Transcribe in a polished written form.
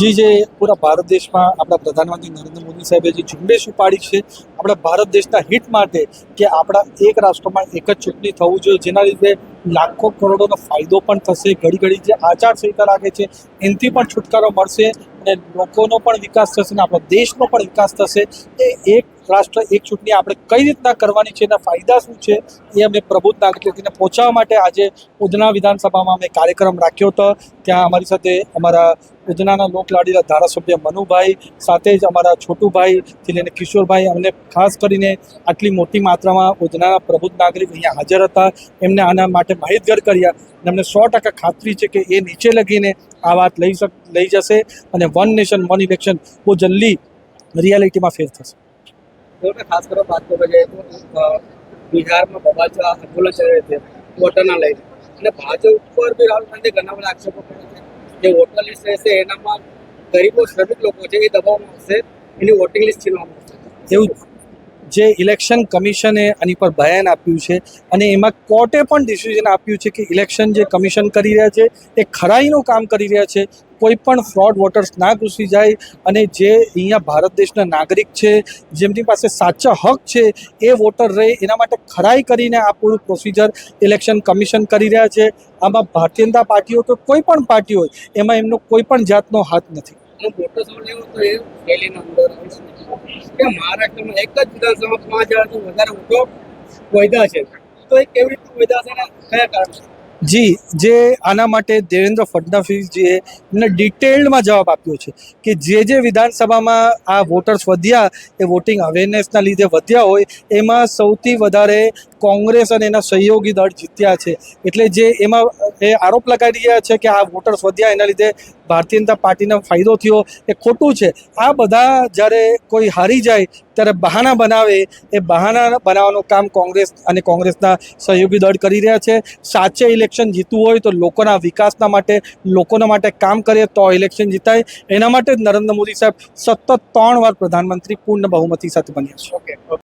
જી જે પૂરા ભારત દેશમાં આપણા પ્રધાનમંત્રી નરેન્દ્ર મોદી સાહેબે જે ઝુંબેશ ઉપાડી છે આપણા ભારત દેશના હિત માટે કે આપણા એક રાષ્ટ્રમાં એક જ ચૂંટણી થવું જોઈએ, જેના લીધે લાખો કરોડોનો ફાયદો પણ થશે. ઘડી ઘડી જે આચારસંહિતા લાગે છે એનાથી પણ છુટકારો મળશે અને લોકોનો પણ વિકાસ થશે અને આપણા દેશનો પણ વિકાસ થશે. એ એક રાષ્ટ્ર એક ચૂંટણી આપણે કઈ રીતના કરવાની છે, એના ફાયદા શું છે, એ અમે પ્રબુદ્ધ નાગરિકોને પહોંચાડવા માટે આજે ઉધના વિધાનસભામાં અમે કાર્યક્રમ રાખ્યો હતો. ત્યાં અમારી સાથે અમારા ઉધનાના લોકલાડીલા ધારાસભ્ય મનુભાઈ, સાથે જ અમારા છોટુભાઈથી લઈને કિશોરભાઈ, અમને ખાસ કરીને આટલી મોટી માત્રામાં ઉધનાના પ્રબુદ્ધ નાગરિક અહીંયા હાજર હતા. એમને આના માટે માહિતગાર કર્યા અને અમને 100% ખાતરી છે કે એ નીચે લગીને આ વાત લઈ જશે અને વન નેશન વન ઇલેક્શન બહુ જલ્દી રિયાલિટીમાં ફેર થશે. ખાસ કરીને વાત કરવા જઈએ તો બિહારમાં બબાલ આંદોલન ચાલી રહ્યું છે વોટરના લઈને, અને ભાજપ ઉપર બી રાહુલ ગાંધી ઘણા બધા આક્ષેપો કરે છે. જે વોટર લિસ્ટ રહેશે એનામાં ગરીબો શ્રમિક લોકો છે એ દબાવવામાં આવશે, એની વોટિંગ લિસ્ટ છીનવામાં આવશે. એવું જે ઇલેક્શન કમિશને આની પર બયાન આપ્યું છે અને એમાં કોર્ટે પણ ડિસિઝન આપ્યું છે કે ઇલેક્શન જે કમિશન કરી રહ્યા છે એ ખરાઈનું કામ કરી રહ્યા છે. કોઈ પણ ફ્રોડ વોટર્સ ના ઘૂસી જાય અને જે અહીંયા ભારત દેશના નાગરિક છે, જેમની પાસે સાચા હક છે, એ વોટર રહે એના માટે ખરાઈ કરીને આ પૂરું પ્રોસિજર ઇલેક્શન કમિશન કરી રહ્યા છે. આમાં ભારતીય જનતા પાર્ટીઓ તો કોઈ પણ પાર્ટી હોય એમાં એમનો કોઈ પણ જાતનો હાથ નથી. મોટો સવાલ એવો તો એ દિલ્હીના અંદર કે મહારાષ્ટ્રમાં એક જ વિધાનસભામાં 5,000થી વધારે વોટો વધ્યા છે, તો એ કેવી રીતે વધ્યા છે અને કયા કારણે? જી જે આના માટે દેવેન્દ્ર ફડણવીસજીએ એમને ડિટેલ્ડમાં જવાબ આપ્યો છે કે જે વિધાનસભામાં આ વોટર્સ વધ્યા એ વોટિંગ અવેરનેસના લીધે વધ્યા હોય એમાં સૌથી વધારે કોંગ્રેસ અને એના સહયોગી દળ જીત્યા છે. એટલે જે એમાં એ આરોપ લગાવી રહ્યા છે કે આ વોટર્સ વધ્યા એના લીધે ભારતીય જનતા પાર્ટીને ફાયદો થયો, એ ખોટું છે. આ બધા જ્યારે કોઈ હારી જાય ત્યારે બહાના બનાવે, એ બહાના બનાવવાનું કામ કોંગ્રેસ અને કોંગ્રેસના સહયોગી દળ કરી રહ્યા છે. સાચે ઇલેક્શન જીતવું હોય તો લોકોના વિકાસના માટે, લોકોના માટે કામ કરીએ તો ઇલેક્શન જીતાય. એના માટે જ નરેન્દ્ર મોદી સાહેબ સતત 3 વાર પ્રધાનમંત્રી પૂર્ણ બહુમતી સાથે બન્યા છે. ઓકે.